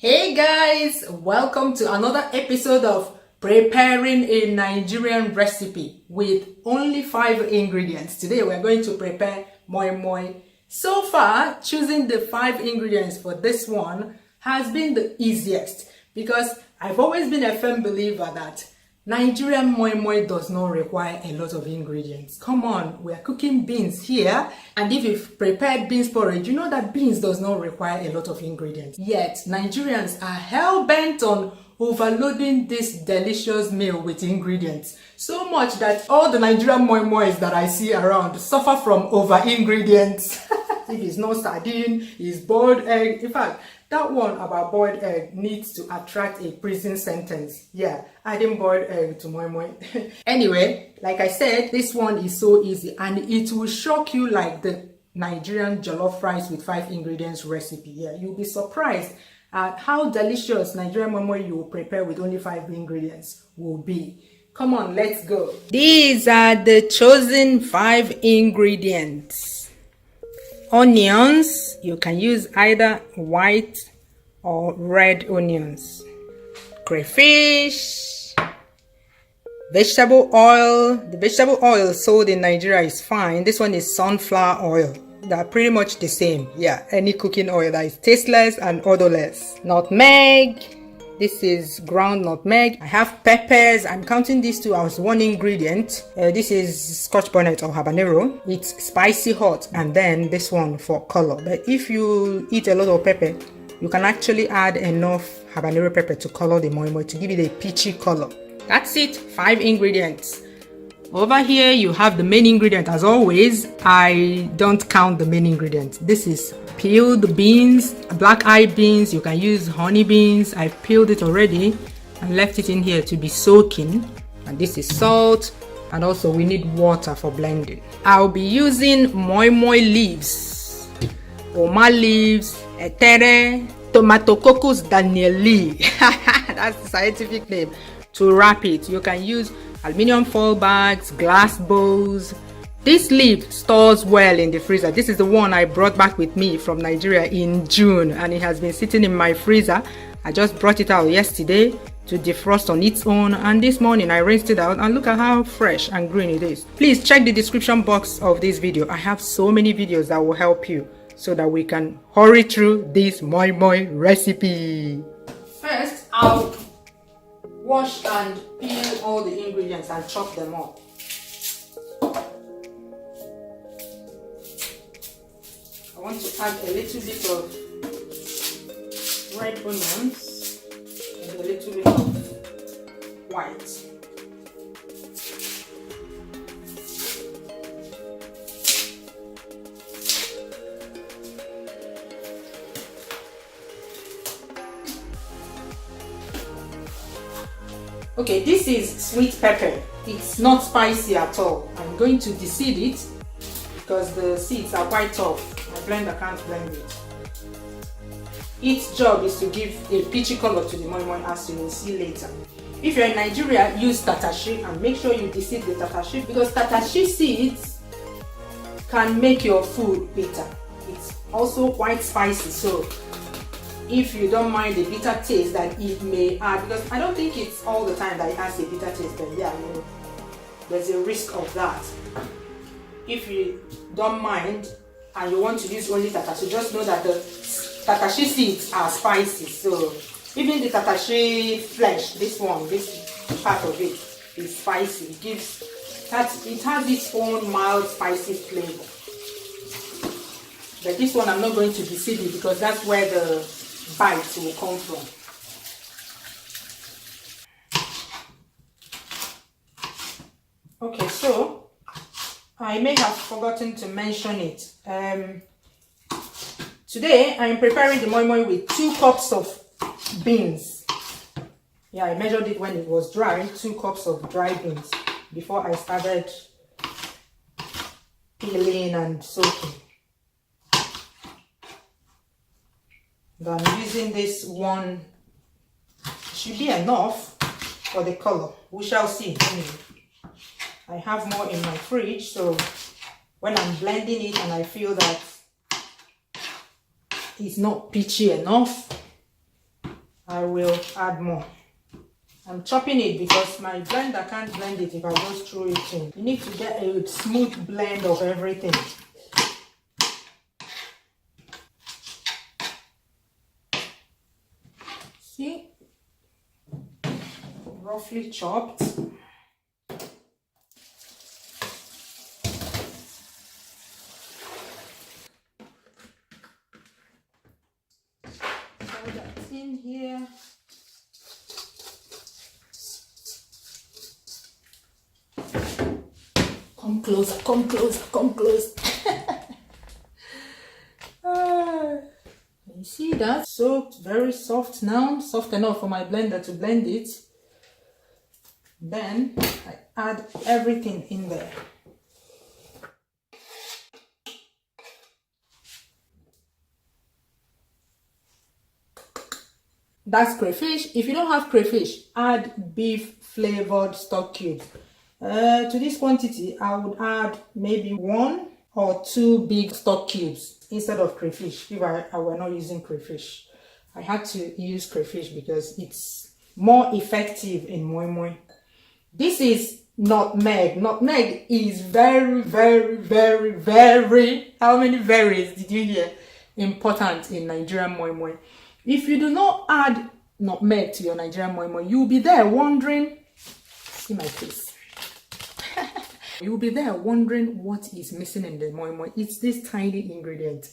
Hey guys, welcome to another episode of Preparing a Nigerian Recipe with only 5 ingredients. Today we're going to prepare moi moi. So far, choosing the 5 ingredients for this one has been the easiest because I've always been a firm believer that Nigerian moi moi does not require a lot of ingredients. Come on, we are cooking beans here, and if you've prepared beans porridge, you know that beans does not require a lot of ingredients. Yet, Nigerians are hell-bent on overloading this delicious meal with ingredients. So much that all the Nigerian moi mois that I see around suffer from over-ingredients. If it's not sardine, it's boiled egg. In fact, that one about boiled egg needs to attract a prison sentence. Yeah, adding boiled egg to moi moi. Anyway, like I said, this one is so easy and it will shock you like the Nigerian jollof rice with 5 ingredients recipe. Yeah, you'll be surprised at how delicious Nigerian moi moi you will prepare with only 5 ingredients will be. Come on, let's go. These are the chosen 5 ingredients. Onions, you can use either white or red onions. Crayfish, vegetable oil. The vegetable oil sold in Nigeria is fine. This one is sunflower oil. They're pretty much the same. Yeah, any cooking oil that is tasteless and odorless. Nutmeg. This is ground nutmeg. I have peppers. I'm counting these 2 as 1 ingredient. This is Scotch bonnet or habanero. It's spicy hot, and then this one for color. But if you eat a lot of pepper, you can actually add enough habanero pepper to color the moi moi to give it a peachy color. That's it. 5 ingredients. Over here you have the main ingredient. As always, I don't count the main ingredient. This is peeled beans, black eyed beans. You can use honey beans. I peeled it already and left it in here to be soaking. And this is salt, and also we need water for blending. I'll be using moi moi leaves, oma leaves, etere, Tomatococos danieli. That's the scientific name. To wrap it, you can use aluminium foil bags, glass bowls. This leaf stores well in the freezer. This is the one I brought back with me from Nigeria in June, and it has been sitting in my freezer. I just brought it out yesterday to defrost on its own, and this morning I rinsed it out, and look at how fresh and green it is. Please check the description box of this video. I have so many videos that will help you so that we can hurry through this moi moi recipe. First, I'll wash and peel all the ingredients and chop them up. I want to add a little bit of red onions and a little bit of white. Okay, this is sweet pepper. It's not spicy at all. I'm going to deseed it because the seeds are quite tough. My blender can't blend it. Its job is to give a peachy color to the moi moi, as you will see later. If you're in Nigeria, use tatashi and make sure you deseed the tatashi because tatashi seeds can make your food bitter. It's also quite spicy, so if you don't mind the bitter taste that it may add, because I don't think it's all the time that it has a bitter taste, but yeah, you know, there's a risk of that. If you don't mind and you want to use only tatashi, just know that the tatashi seeds are spicy, so even the tatashi flesh, this part of it is spicy. It has its own mild spicy flavor. But this one I'm not going to deseed it because that's where the bites will come from. Okay, so I may have forgotten to mention it. Today I am preparing the moi moi with 2 cups of beans. Yeah, I measured it when it was dry, 2 cups of dry beans before I started peeling and soaking. I'm using this one. Should be enough for the color. We shall see. I have more in my fridge, so when I'm blending it and I feel that it's not peachy enough, I will add more. I'm chopping it because my blender can't blend it if I just throw it in. You need to get a smooth blend of everything. See? Roughly chopped. Throw that in here. Come closer, come closer, come closer. You see that? Soaked, very soft now. Soft enough for my blender to blend it. Then I add everything in there. That's crayfish. If you don't have crayfish, add beef flavored stock cubes. To this quantity, I would add maybe 1 or 2 big stock cubes instead of crayfish if I were not using crayfish. I had to use crayfish because it's more effective in moi moi. This is nutmeg. Nutmeg is very, very, very, very, how many berries did you hear? Important in Nigerian moi moi. If you do not add nutmeg to your Nigerian moi moi, you'll be there wondering, see my face. You'll be there wondering what is missing in the moi moi. It's this tiny ingredient.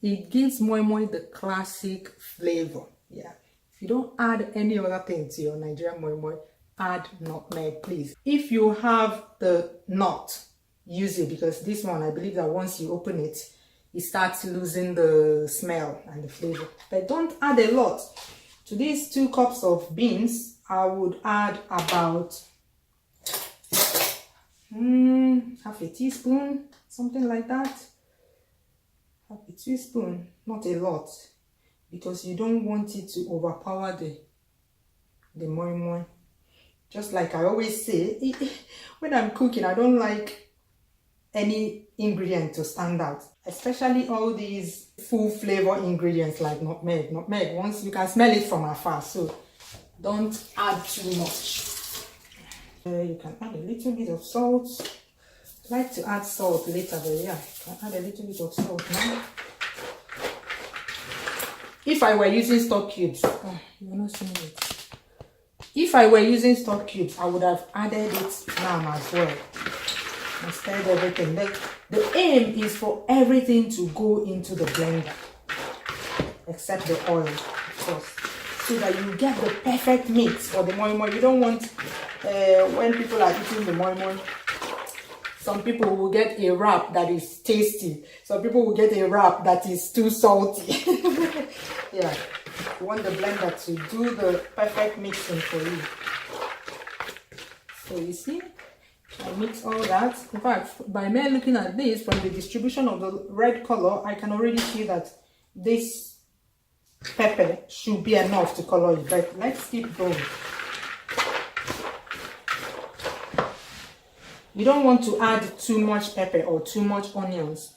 It gives moi moi the classic flavor. Yeah. If you don't add any other thing to your Nigerian moi moi, add nutmeg, please. If you have the nut, use it, because this one, I believe that once you open it, it starts losing the smell and the flavor. But don't add a lot. To these 2 cups of beans, I would add about half a teaspoon, something like that. Half a teaspoon, not a lot, because you don't want it to overpower the moi moi. Just like I always say, when I'm cooking, I don't like any ingredient to stand out, especially all these full flavor ingredients like nutmeg. Nutmeg, once you can smell it from afar, so don't add too much. You can add a little bit of salt. I like to add salt later, but yeah, you can add a little bit of salt now. If I were using stock cubes, you're not seeing it. If I were using stock cubes, I would have added it now as well. And stirred everything. The aim is for everything to go into the blender, except the oil, of course, so that you get the perfect mix for the moi moi. You don't want, when people are eating the moi moi, some people will get a wrap that is tasty. Some people will get a wrap that is too salty. Yeah, you want the blender to do the perfect mixing for you. So you see, I mix all that. In fact, by me looking at this, from the distribution of the red color, I can already see that this pepper should be enough to color it. But let's keep going. You don't want to add too much pepper or too much onions.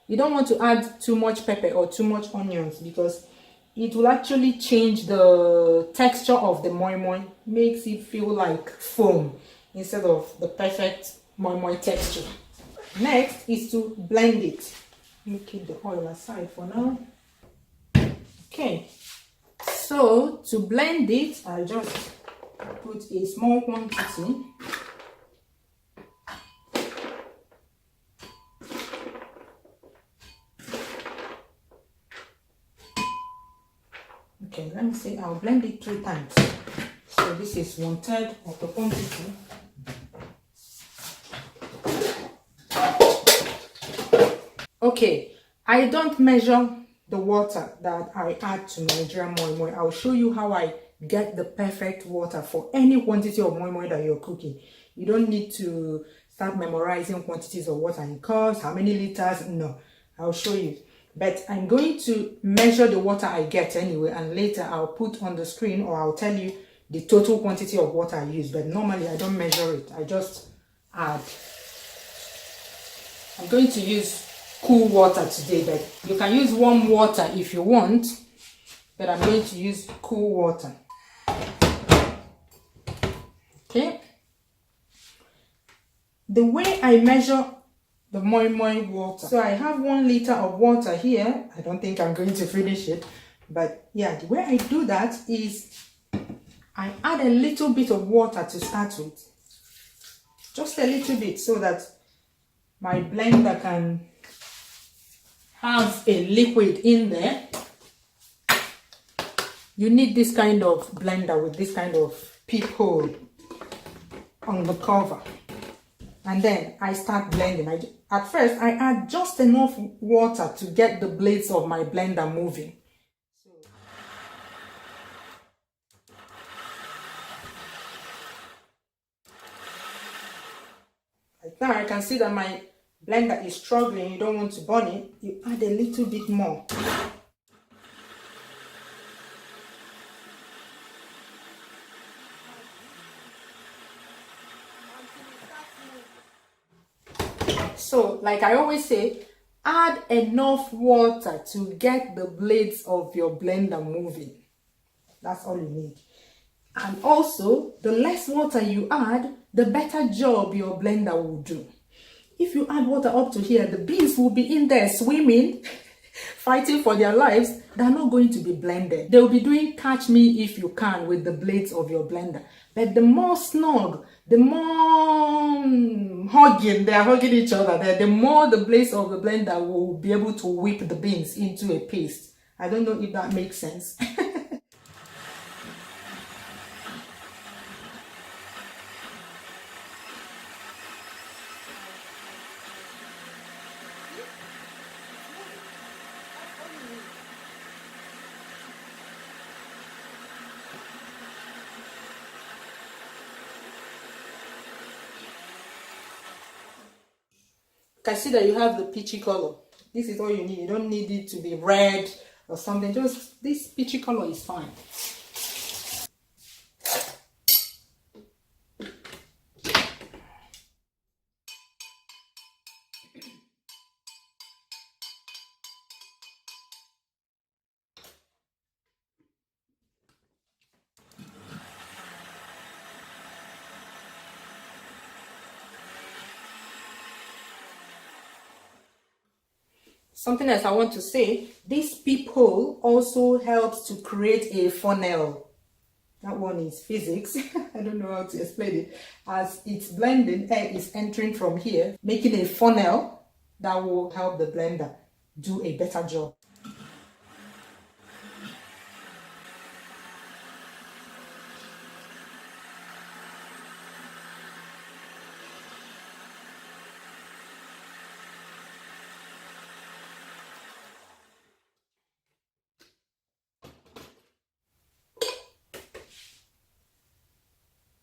You don't want to add too much pepper or too much onions, because it will actually change the texture of the moi moi, makes it feel like foam instead of the perfect moi moi texture. Next is to blend it. Let me keep the oil aside for now. Okay, so to blend it, I just put a small quantity. Okay, let me see, I'll blend it 3 times. So this is 1/3 of the quantity. Okay, I don't measure the water that I add to Nigerian moi moi. I'll show you how I get the perfect water for any quantity of moi moi that you're cooking. You don't need to start memorizing quantities of water in cups, how many liters. No, I'll show you. But I'm going to measure the water I get anyway, and later I'll put on the screen, or I'll tell you the total quantity of water I use. But normally I don't measure it, I just add. I'm going to use cool water today, but you can use warm water if you want. but I'm going to use cool water. Okay. The way I measure the moi moi water, so I have 1 liter of water here. I don't think I'm going to finish it, but yeah, the way I do that is I add a little bit of water to start with, just a little bit, so that my blender can have a liquid in there. You need this kind of blender with this kind of peephole on the cover. And then I start blending. At first, I add just enough water to get the blades of my blender moving. Like now I can see that my blender is struggling. You don't want to burn it. You add a little bit more. So, like I always say, add enough water to get the blades of your blender moving. That's all you need. And also, the less water you add, the better job your blender will do. If you add water up to here, the beans will be in there swimming, fighting for their lives. They're not going to be blended. They'll be doing catch me if you can with the blades of your blender. But the more snug, the more hugging, they're hugging each other, the more the blades of the blender will be able to whip the beans into a paste. I don't know if that makes sense. Can see that you have the peachy color. This is all you need. You don't need it to be red or something. Just this peachy color is fine. Something else I want to say, this peephole also helps to create a funnel. That one is physics. I don't know how to explain it. As it's blending, air is entering from here, making a funnel that will help the blender do a better job.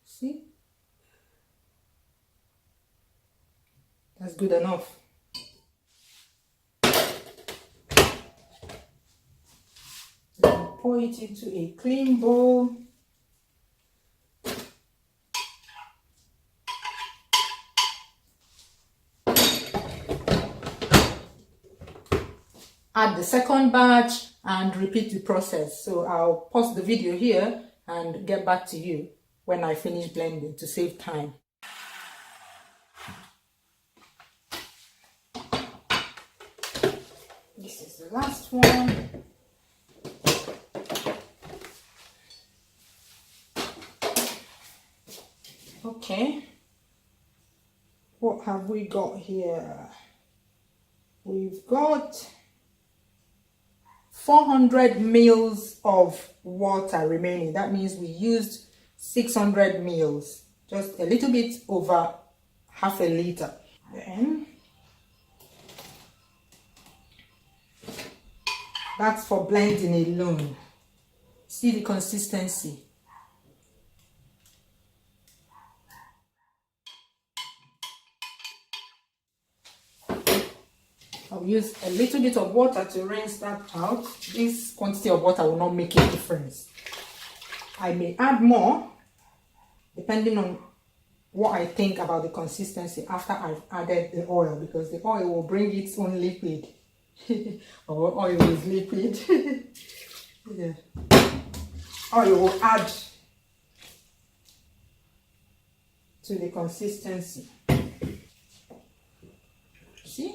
See? That's good enough. Then pour it into a clean bowl. Add the second batch and repeat the process. So I'll pause the video here and get back to you when I finish blending to save time. This is the last one. Okay. What have we got here? We've got 400 mils of water remaining. That means we used 600 mils, just a little bit over half a liter. Then that's for blending alone. See the consistency. I'll use a little bit of water to rinse that out. This quantity of water will not make a difference. I may add more depending on what I think about the consistency after I've added the oil, because the oil will bring its own liquid. Or oil is liquid. Yeah. Oil will add to the consistency. See?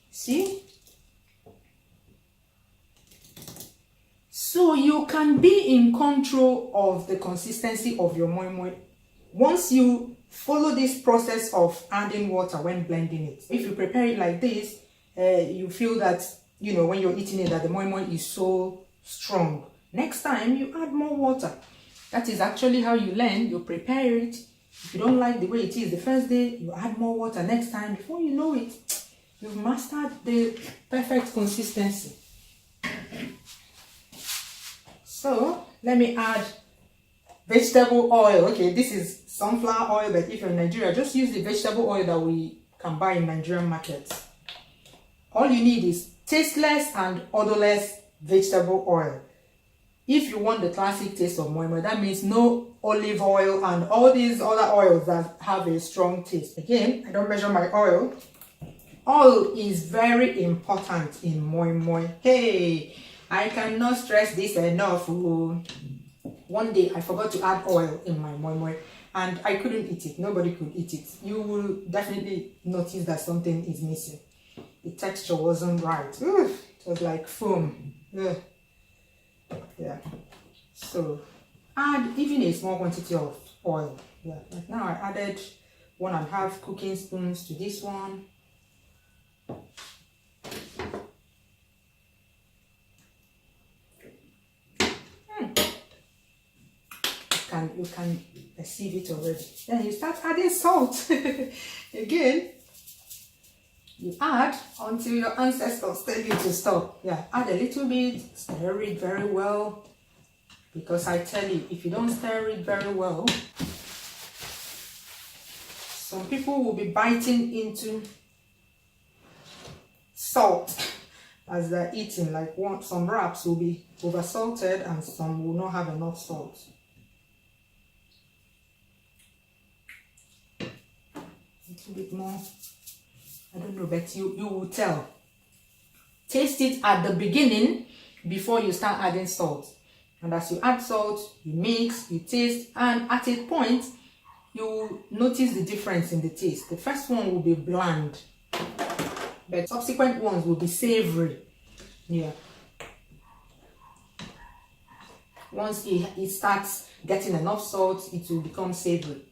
See? So you can be in control of the consistency of your moi moi once you follow this process of adding water when blending it. If you prepare it like this, you feel that, you know, when you're eating it, that the moi moi is so strong. Next time, you add more water. That is actually how you learn. You prepare it. If you don't like the way it is the first day, you add more water. Next time, before you know it, you've mastered the perfect consistency. So, let me add vegetable oil. Okay, this is sunflower oil, but if you're in Nigeria, just use the vegetable oil that we can buy in Nigerian markets. All you need is tasteless and odorless vegetable oil. If you want the classic taste of moi moi, that means no olive oil and all these other oils that have a strong taste. Again, I don't measure my oil. Oil is very important in moi moi. Hey, I cannot stress this enough. One day I forgot to add oil in my moi moi and I couldn't eat it. Nobody could eat it. You will definitely notice that something is missing. The texture wasn't right. It was like foam. Yeah. So add even a small quantity of oil. Yeah. Like now I added 1.5 cooking spoons to this one. You can perceive it already. Then you start adding salt. Again, you add until your ancestors tell you to stop. Yeah, add a little bit, stir it very well. Because I tell you, if you don't stir it very well, some people will be biting into salt as they're eating. Like some wraps will be over salted and some will not have enough salt. A little bit more. I don't know, but you will tell. Taste it at the beginning before you start adding salt. And as you add salt, you mix, you taste, and at a point, you will notice the difference in the taste. The first one will be bland, but subsequent ones will be savory. Yeah. Once it starts getting enough salt, it will become savory.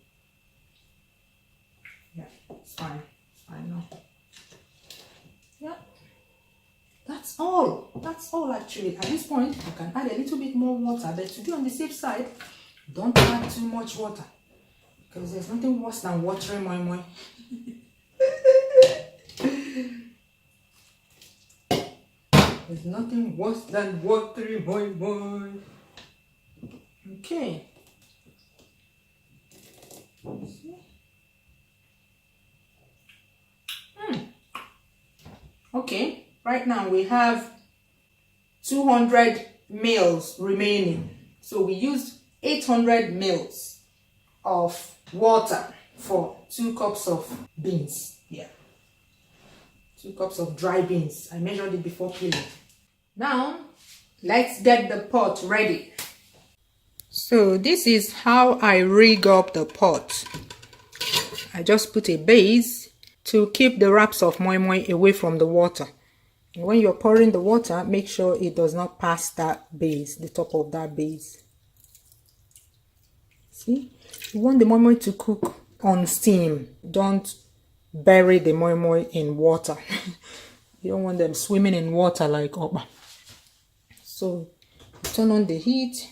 Yeah, it's fine. It's fine now. Yeah. That's all. That's all actually. At this point, you can add a little bit more water, but to be on the safe side, don't add too much water. Because there's nothing worse than watering moi moi. There's nothing worse than watering moi moi. Okay. Okay, right now we have 200 mils remaining. So we used 800 mils of water for 2 cups of beans. Yeah, 2 cups of dry beans. I measured it before peeling. Now, let's get the pot ready. So this is how I rig up the pot. I just put a base to keep the wraps of moi moi away from the water. And when you're pouring the water, make sure it does not pass that base, the top of that base. See? You want the moi moi to cook on steam. Don't bury the moi moi in water. You don't want them swimming in water like oba. So turn on the heat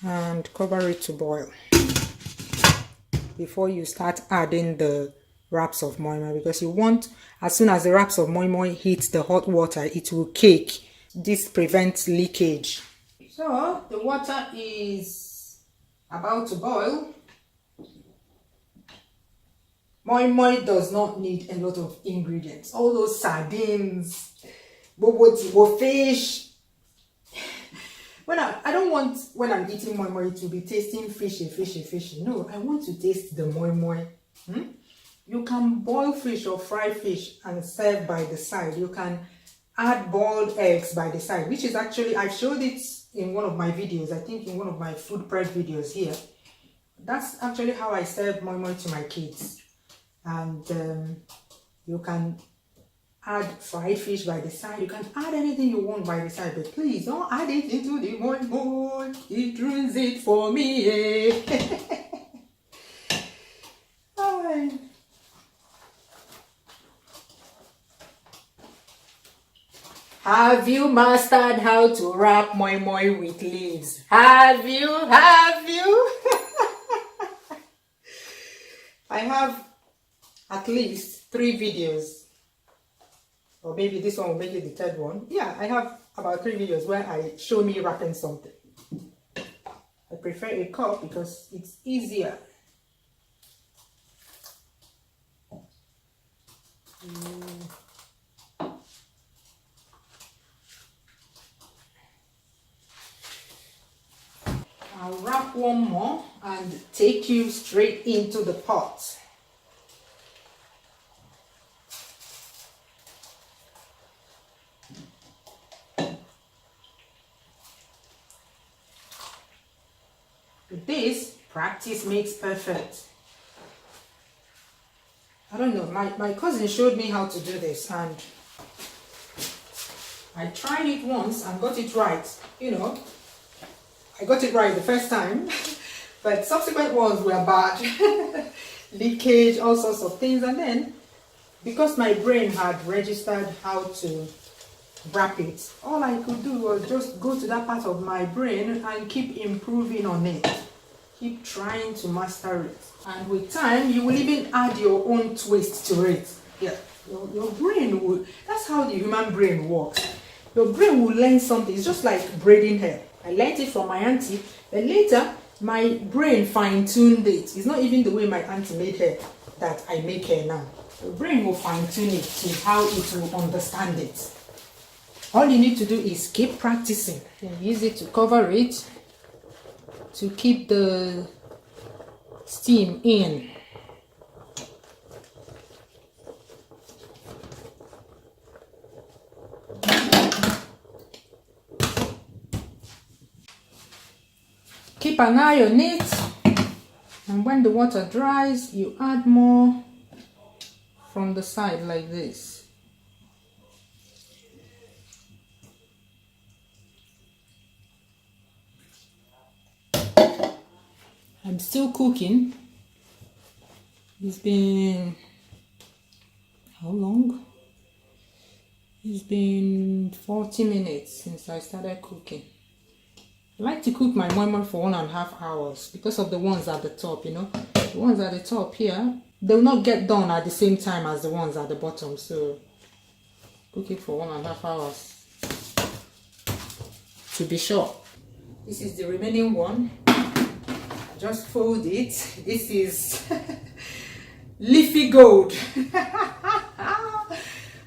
and cover it to boil before you start adding the wraps of moi moi, because you want, as soon as the wraps of moi moi hit the hot water, it will cake. This prevents leakage. So the water is about to boil. Moi moi does not need a lot of ingredients. All those sardines, bobo fish. I don't want, when I'm eating moi moi, to be tasting fishy. No, I want to taste the moi moi. You can boil fish or fry fish and serve by the side. You can add boiled eggs by the side, which is actually, I've showed it in one of my videos, I think in one of my food prep videos here. That's actually how I serve moi moi to my kids. And you can add fried fish by the side, you can add anything you want by the side, but please don't add it into the moi moi, it ruins it for me, eh? Have you mastered how to wrap moi moi with leaves? Have you? Have you? I have at least 3 videos, or maybe this one will make it the 3rd one. Yeah, I have about 3 videos where I show me wrapping something. I prefer a cup because it's easier. I'll wrap one more and take you straight into the pot. With this, practice makes perfect. I don't know, my cousin showed me how to do this and I tried it once and got it right, you know. I got it right the first time, but subsequent ones were bad. Leakage, all sorts of things. And then, because my brain had registered how to wrap it, all I could do was just go to that part of my brain and keep improving on it. Keep trying to master it. And with time, you will even add your own twist to it. Yeah, your brain will, that's how the human brain works. Your brain will learn something. It's just like braiding hair. I learned it from my auntie, but later my brain fine-tuned it. It's not even the way my auntie made hair that I make hair now. The brain will fine-tune it to how it will understand it. All you need to do is keep practicing. Use it to cover it, to keep the steam in. Keep an eye on it, and when the water dries, you add more from the side like this. I'm still cooking. It's been, how long? It's been 40 minutes since I started cooking. I like to cook my moi moi for 1.5 hours because of the ones at the top, you know. The ones at the top here, they will not get done at the same time as the ones at the bottom. So, cook it for 1.5 hours to be sure. This is the remaining one. I just fold it. This is leafy gold.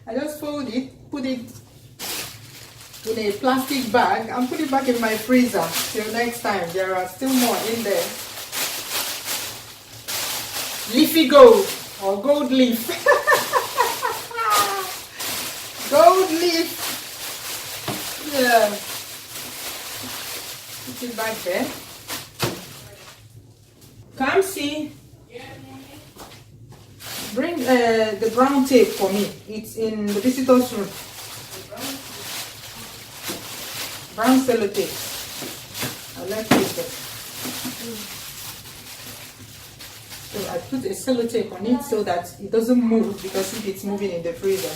I just fold it, put it in a plastic bag and put it back in my freezer till next time. There are still more in there. Leafy gold or gold leaf. Gold leaf. Yeah. Put it back there. Come see. Bring the brown tape for me. It's in the visitor's room. Brown sellotape. I left it there. So I put a sellotape on it so that it doesn't move, because if it's moving in the freezer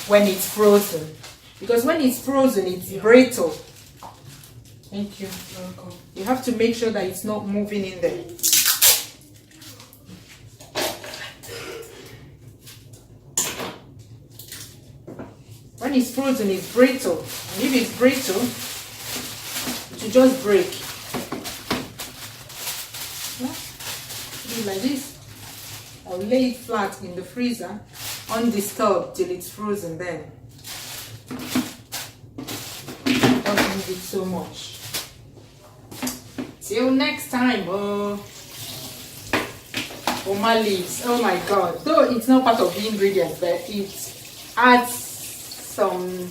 when it's frozen. Because when it's frozen, it's brittle. Thank you. Welcome. You have to make sure that it's not moving in there. When it's frozen, it's brittle. And if it's brittle, it will just break. Do it like this. I'll lay it flat in the freezer, undisturbed, till it's frozen then. Don't move it so much. Till next time. Oh my leaves. Oh my god. Though it's not part of the ingredients, but it adds some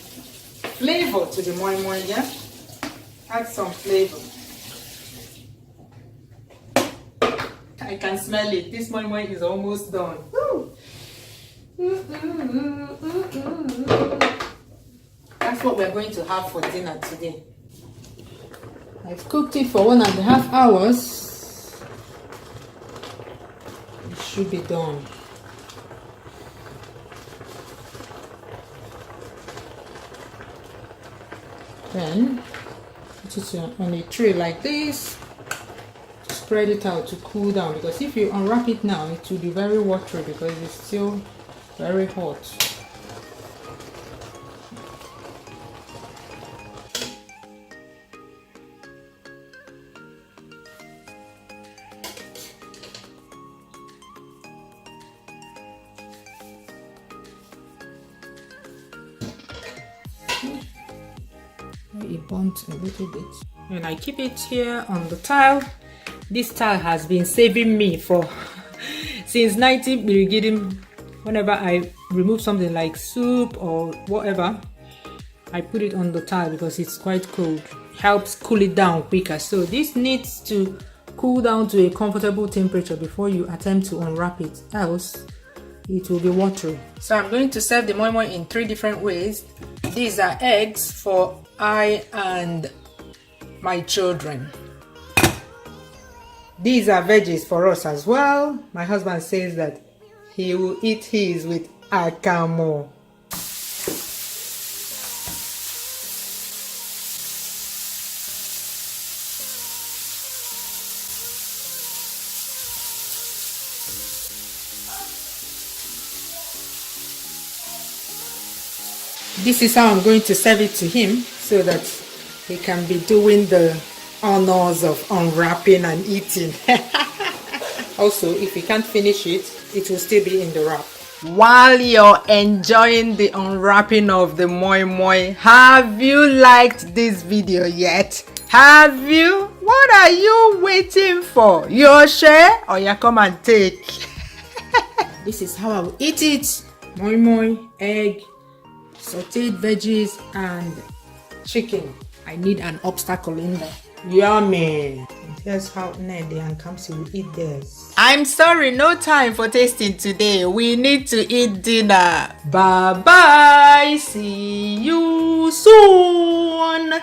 flavor to the moi moi, yeah? Add some flavor. I can smell it. This moi moi is almost done. Woo! That's what we're going to have for dinner today. I've cooked it for 1.5 hours. It should be done. Then put it on a tray like this. Spread it out to cool down, because if you unwrap it now, it will be very watery because it's still very hot. It burnt a little bit, and I keep it here on the tile. This tile has been saving me for since 90 beginning. Whenever I remove something like soup or whatever, I put it on the tile because it's quite cold. It helps cool it down quicker. So this needs to cool down to a comfortable temperature before you attempt to unwrap it, else it will be watery. So I'm going to serve the moi moi in 3 different ways. These are eggs for I and my children. These are veggies for us as well. My husband says that he will eat his with akamo. This is how I'm going to serve it to him so that he can be doing the honors of unwrapping and eating. Also, if you can't finish it, it will still be in the wrap. While you're enjoying the unwrapping of the moi moi, have you liked this video yet? Have you? What are you waiting for? Your share or you come and take? This is how I will eat it. Moi moi, egg, sauteed veggies and chicken. I need an obstacle in there. Yummy. Here's how Nede and Kamsi will eat theirs. I'm sorry, no time for tasting today. We need to eat dinner. Bye bye. See you soon.